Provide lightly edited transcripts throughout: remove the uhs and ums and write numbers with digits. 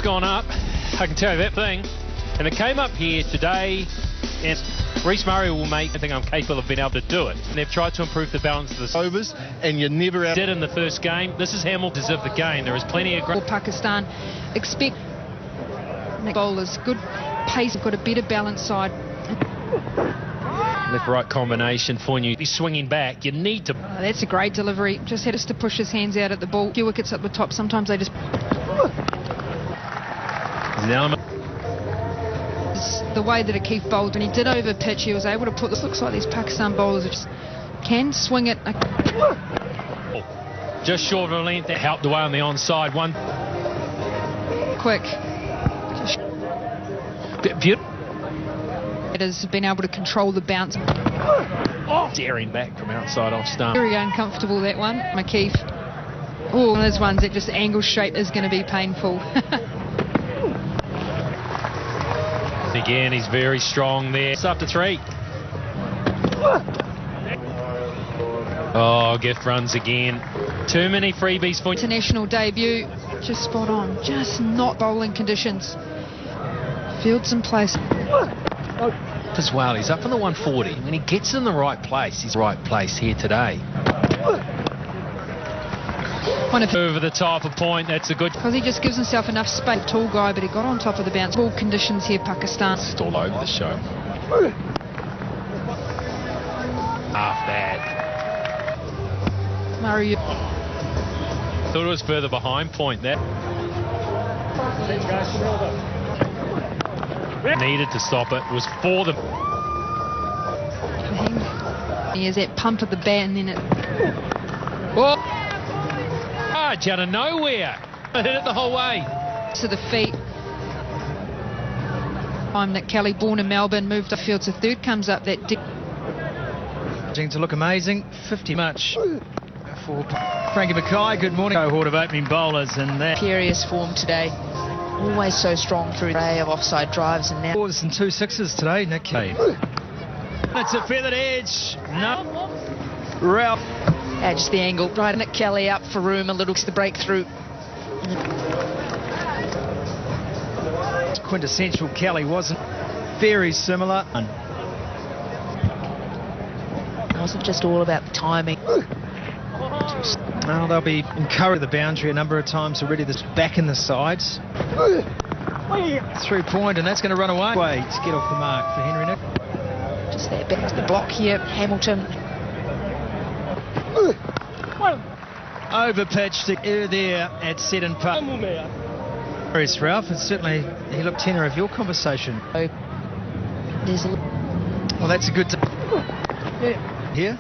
gone up, I can tell you that thing. And it came up here today, and Reece Murray will make, I think I'm capable of being able to do it. And they've tried to improve the balance of the overs, and you never did in the first game. This is how more deserve the game. There is plenty of Pakistan expect bowlers, good pace, got a better balanced side. Left-right combination for you. He's swinging back. You need to. That's a great delivery. Just had us to push his hands out at the ball. A few wickets up the top. Sometimes they just. The way that Akeef bowled, when he did over pitch, he was able to put this. Looks like these Pakistan bowlers just can swing it. Just short of a length. That helped away on the onside one. Quick. Beautiful. It has been able to control the bounce. Daring back from outside off stump. Very uncomfortable, that one. Akeef. Oh, one of those ones that just angle straight is going to be painful. Again, he's very strong there. It's up to 3. Oh, gift runs again. Too many freebies for international debut. Just spot on. Just not bowling conditions. Fields in place. As well, he's up in the 140. When he gets in the right place, he's right place here today. Over the top of point, that's a good. Because he just gives himself enough space. Tall guy, but he got on top of the bounce. Ball conditions here, Pakistan. It's all over the show. Half bad. Murray. Thought it was further behind point there. Needed to stop it. It was for them. He has that pump at the bat and then it. Oh! Out of nowhere. I hit it the whole way. To the feet. Time that Kelly, born in Melbourne, moved up field to third, comes up that. To look amazing. 50 much for Frankie Mackay. Good morning. Cohort of opening bowlers and that. Imperious form today. Always so strong through the array of offside drives and now. 4s and 2 6s today, Nick. It's a feathered edge. No. Ralph. Just the angle. Right, Nick Kelly up for room a little to the breakthrough. Quintessential Kelly wasn't very similar. It wasn't just all about the timing. Well, they'll be encouraged the boundary a number of times already. This back in the sides. 3 point, and that's going to run away to get off the mark for Henry Nick. Just that back to the block here, Hamilton. Overpitched there at set and putt. Yes, Ralph, and certainly he looked tenor of your conversation. There's a. Well, that's a good. Here.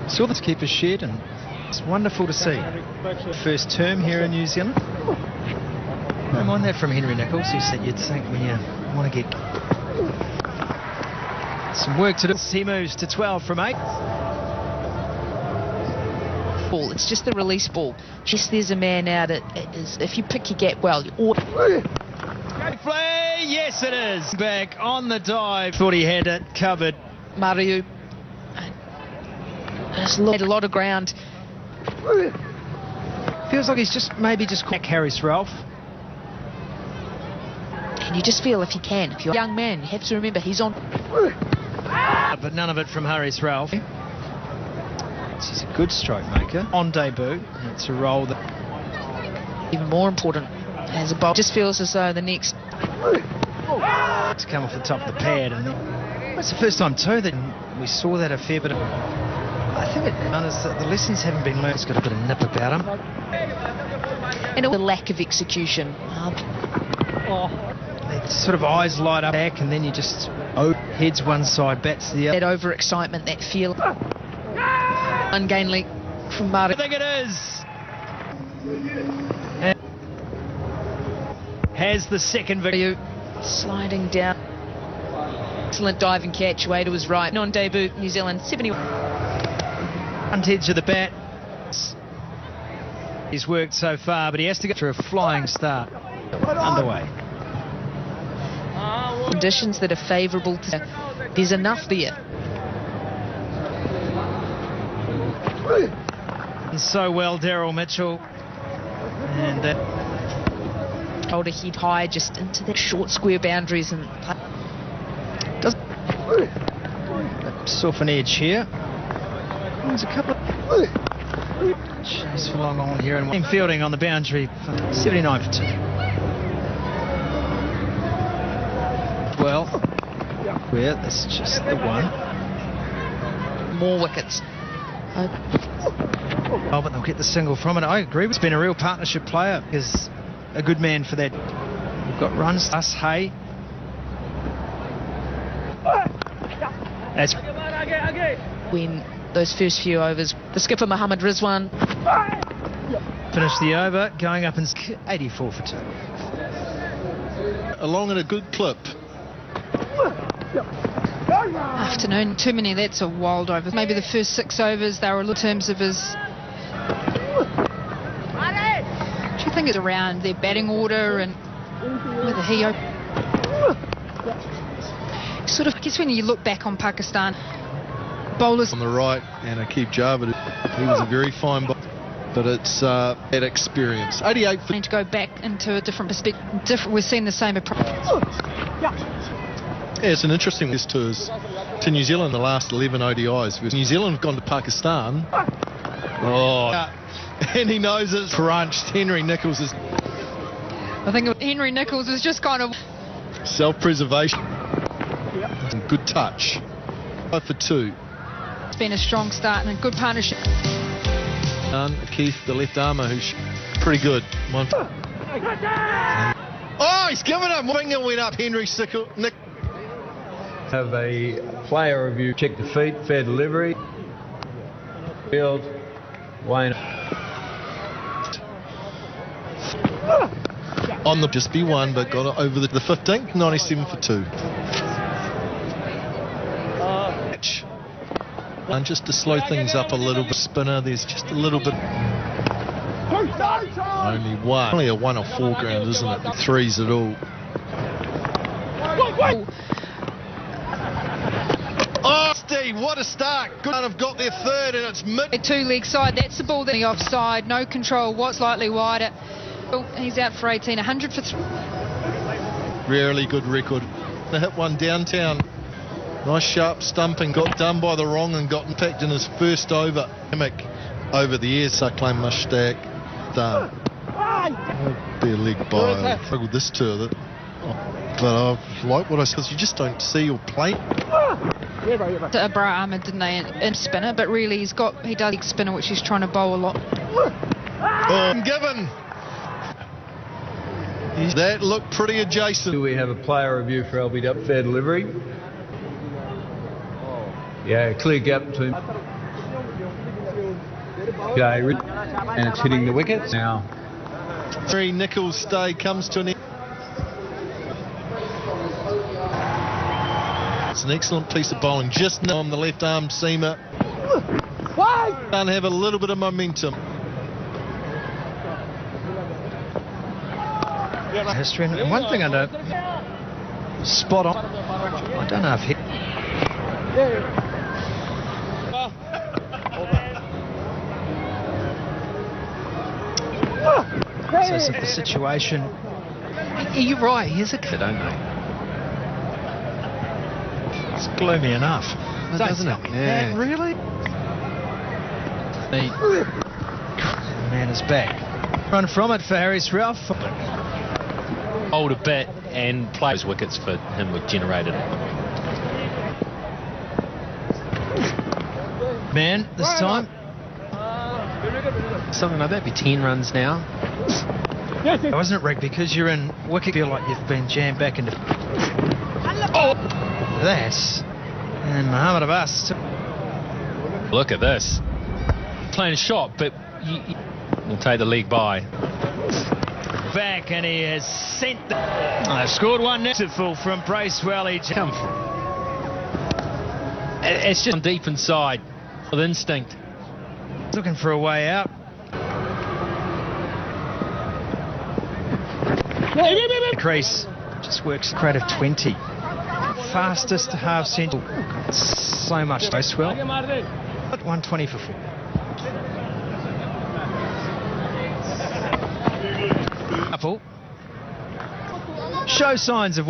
Saw this keeper's shed, and it's wonderful to see. First term here in New Zealand. Don't mind that from Henry Nicholls. You'd think when you want to get some work to do. He moves to 12 from 8. Ball. It's just the release ball. Just there's a man out. If you pick your gap well. Great play. Yes, it is. Back on the dive. Thought he had it covered. Mariu. Just had a lot of ground. Feels like he's just crack Harris Ralph. And you just feel if you can, if you're a young man, you have to remember he's on. But none of it from Harris Ralph. He's a good stroke maker on debut. It's a role that even more important as a bowler. Just feels as though the next. It's come off the top of the pad, and that's the first time too that we saw that a fair bit of. I think the lessons haven't been learned. It's got a bit of nip about him. And the lack of execution. It's sort of eyes light up back, and then you just heads one side, bats the other. That overexcitement, that feel. Ungainly from Mari. I think it is. And has the second victory. Sliding down. Excellent diving catch away to his right. Non debut, New Zealand 71. Front edge of the bat. He's worked so far, but he has to get through a flying start. Underway. Conditions that are favourable to. There's enough there. And so well, Daryl Mitchell. And that. Hold a head high just into the short square boundaries and does Sufyan edge here. There's a couple of chase for long on here and fielding on the boundary. 79 for 2. Well, yeah, that's just the one. more wickets. Oh, but they'll get the single from it. I agree. It's been a real partnership player. Is a good man for that. We've got runs. Us, Hay. That's When those first few overs, the skipper Mohammad Rizwan finished the over, going up in 84 for 2. Along at a good clip. Afternoon, too many. That's a wild over. Maybe the first 6 overs, they were in terms of his. Do you think it's around their batting order and whether he sort of? I guess when you look back on Pakistan, bowlers On the right, and Akib Javed, he was a very fine bowler, but it's that experience. 88 for... to go back into a different perspective. We're seeing the same approach. Yeah, it's an interesting one to New Zealand, the last 11 ODIs. Because New Zealand have gone to Pakistan. And he knows it's crunched. Henry Nicholls is I think Henry Nicholls is just kind of self-preservation. Good touch. 5 for 2. it's been a strong start and a good partnership. Keith, the left armour, who's pretty good. One. Oh, he's given up. Winger went up. Henry Nick. Have a player review. Check the feet, fair delivery. Field, Wayne. On the just be one, but got it over the 15th, 97 for 2. And just to slow things up a little bit, spinner, there's just a little bit. Only one. Only a 1 or 4 ground, isn't it? The 3s at all. Oh, Steve, what a start. Good. Have got their third, and it's mid. A 2-leg side, that's the ball that the offside, no control, what's slightly wider. He's out for 18, 100 for 3. Really good record. They hit one downtown. Nice sharp stumping. Got done by the wrong and got impact in his first over. Over the air, Saklan Mushtaq. Done. Be a leg by. I struggled this tour. But I like what I said. You just don't see your plate. Babar Ahmed, didn't they, in spinner, but really he does leg spinner, which he's trying to bowl a lot. Oh, given. That looked pretty adjacent. Do we have a player review for LBW, fair delivery? Yeah, clear gap between. Okay, and it's hitting the wickets now. 3 Nicholls stay comes to an end. It's an excellent piece of bowling. Just now on the left arm seamer. Can't have a little bit of momentum. History, and one thing I know, spot on. I don't know if he. So it's the situation. You're right. Here's a kid, don't they? It's gloomy enough, doesn't it? Yeah. Really? The man is back. Run from it for Harris Ralph. Hold a bat and play those wickets for him were generated. Man, this time. Something like that, be 10 runs now. Wasn't it, Rick? Because you're in wicket, feel like you've been jammed back into. Oh! That. And Mohammad Abbas. Look at this. Playing a shot, but we'll take the leg by. Back, and he has sent the... They've scored one beautiful from Bracewell. It's just deep inside with instinct. Looking for a way out. The crease just works creative 20. Fastest half century. So much Bracewell. 120 for 4. Couple. show signs of...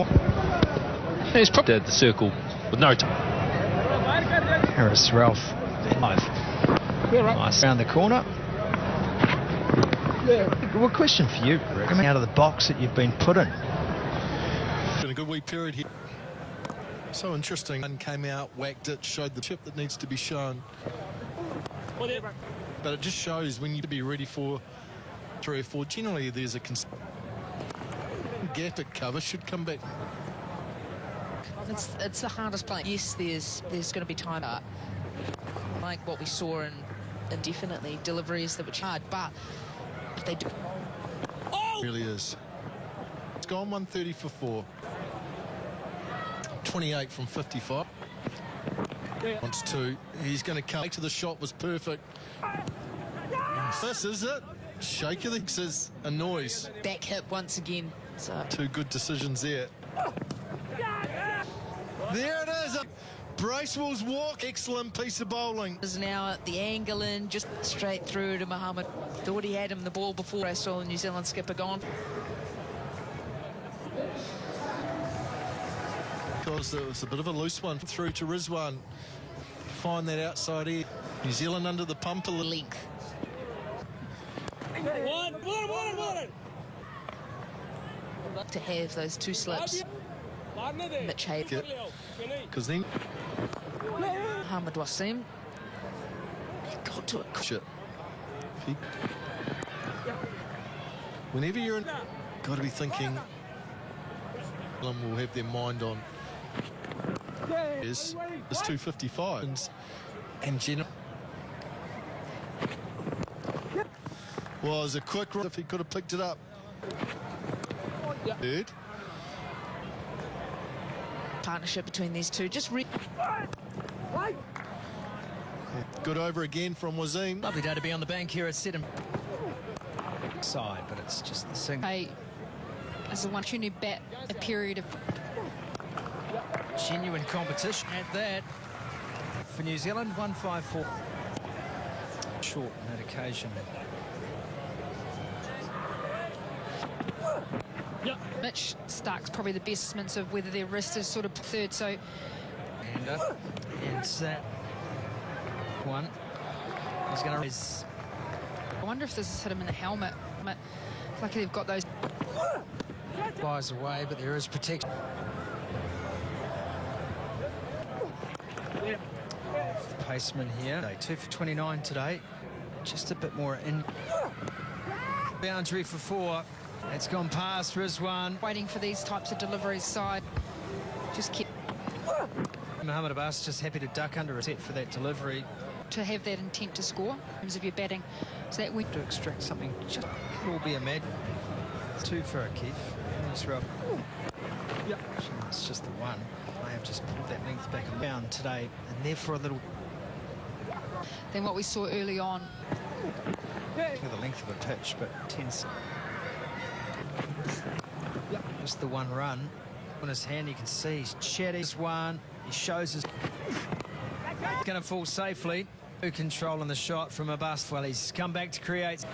He's probably the circle with no time. Harris, Ralph, 5. Nice around the corner. Well, question for you, Rick. Coming out of the box that you've been put in. Been a good wee period here. So interesting. One came out, whacked it, showed the chip that needs to be shown. But it just shows when you be ready for 3 or 4. Generally, there's a gap at cover should come back. It's the hardest play. Yes, there's going to be time up, like what we saw in indefinitely deliveries that were hard, but if they do, It really is. It's gone 130 for 4. 28 from 55. Wants 2. He's going to come back to the shot. Was perfect. This is it. Shake your legs is a noise. back hip once again. So 2 good decisions there. There it is. Bracewell's walk. Excellent piece of bowling. is now at the angle in, just straight through to Mohammed. Thought he had him the ball before I saw the New Zealand skipper gone. Because it was a bit of a loose one through to Rizwan. Find that outside here. New Zealand under the pump a little. Length. To have those 2 slips. Mitch Hayden. Because then Mohammed Wasim. He got to it. shit. Whenever you're in, got to be thinking. Will have their mind on. Is 255 and general. Was a quick run if he could have picked it up. Third. Partnership between these two. Just Good over again from Wasim. Lovely day to be on the bank here at Sedham. Side, but it's just the single. Hey, as the one to bat a period of Genuine competition at that. For New Zealand, 154. Short on that occasion. Mitch Stark's probably the best specimens of whether their wrist is sort of third. So And that one. He's going to raise. I wonder if this has hit him in the helmet. Luckily they've got those. Flies away, but there is protection. The paceman here. 2 for 29 today. Just a bit more in. Boundary for 4. It's gone past Rizwan. Waiting for these types of deliveries side. Just keep Mohammed Abbas just happy to duck under a set for that delivery. to have that intent to score in terms of your batting. So that we To extract something just could all be a mad. 2 for Akif. It's just the 1. I have just pulled that length back and down today, and therefore a little. than what we saw early on. For the length of a pitch, but tense. Just the 1 run. On his hand, you can see he's chatties 1. He shows his. Going to fall safely. Controlling the shot from Abbas. Well, he's come back to create.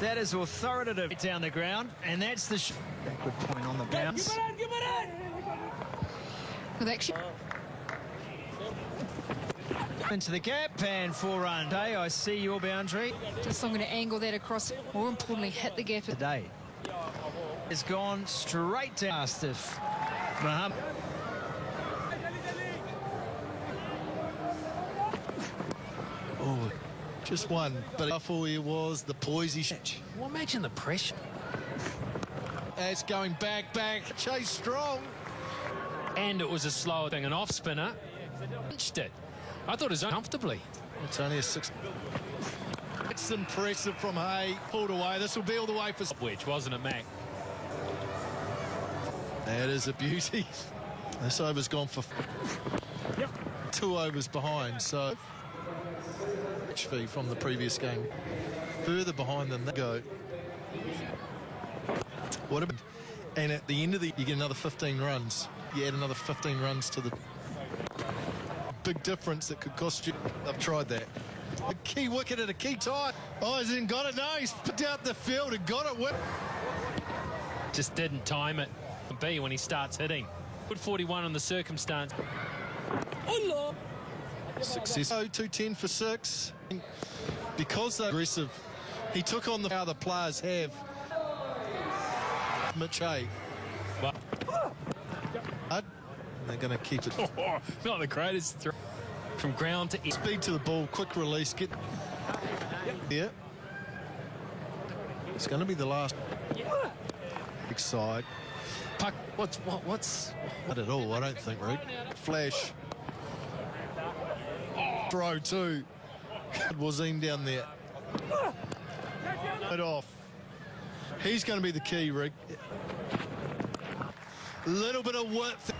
That is authoritative down the ground, and that's the good point on the bounce. With actually Into the gap and 4 run. Day, I see your boundary. just I'm going to angle that across. More importantly, hit the gap. Today has gone straight to Astif. Mohammed. Oh, just 1. But awful here was the poise he. Well, imagine the pressure. It's going back. Chase strong. And it was a slower thing, an off spinner. Pinched it. I thought it was comfortably. It's only a 6. It's impressive from Hay. Pulled away. This will be all the way for. Wedge, wasn't it, Mac? That is a beauty. This over's gone for 2 overs behind, so fee from the previous game. Further behind than they go. What about, and at the end of the, you get another 15 runs. You add another 15 runs to the big difference that could cost you. I've tried that. A key wicket at a key tie. Oh, he's got it. No, he's put out the field and got it. Just didn't time it. B when he starts hitting. Good 41 on the circumstance. Success. 210 for 6. Because they're aggressive, he took on how the players have. Mitch Hay. They're going to keep it. Not the greatest throw. From ground to Speed to the ball, quick release, get there. It's going to be the last big side. puck. What's Not at all, I don't think, Rick. Flash. Throw too. Wazim down there. It off. He's going to be the key, Rick. A little bit of width.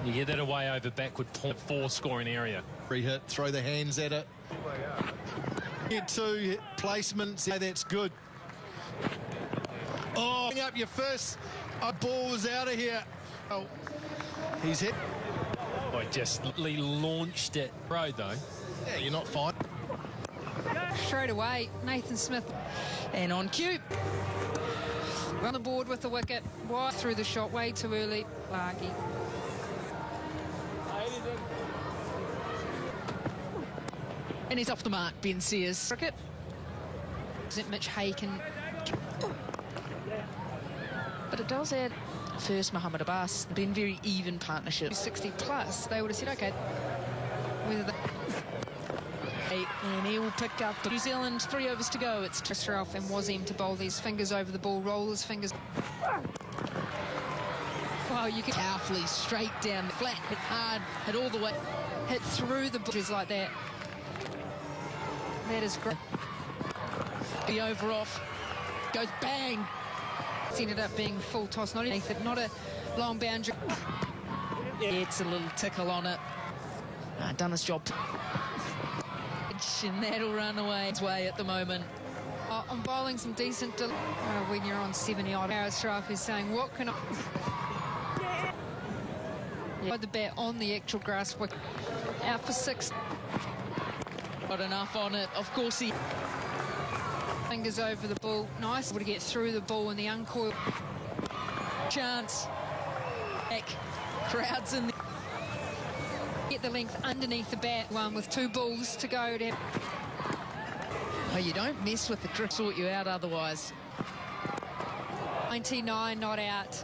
You get that away over backward point, 4 scoring area. Free hit, throw the hands at it. Get 2 hit placements. Yeah, that's good. Oh, bring up your fist. A ball was out of here. Oh, he's hit. I just launched it. Road though. Yeah, you're not fine. Straight away, Nathan Smith. And on cue. On the board with the wicket. Wide through the shot way too early. Largy. And he's off the mark, Ben Sears. Cricket. Isn't Mitch Haken? But it does add first Muhammad Abbas. Been very even partnership. 60 plus, they would have said, okay, whether they... And he will pick up the New Zealand, 3 overs to go. It's Ralph and Wazim to bowl these fingers over the ball, roll his fingers. Wow, you could powerfully straight down the flat, hit hard, hit all the way. hit through the bushes like that. That is great. The over off goes bang. It's ended up being full toss, not a long boundary. It's a little tickle on it. Done his job. And that'll run away its way at the moment. I'm bowling some decent... when you're on 70 odd hours, Sharaf is saying, what can I... Yeah. The bat on the actual grass wicket. Out for 6. Got enough on it. Of course he... Fingers over the ball. Nice. Able to get through the ball in the uncoil. Chance. Back. Crowds in the... Get the length underneath the bat. One with 2 balls to go. Oh, you don't mess with the cricket, sort you out otherwise. 99 not out.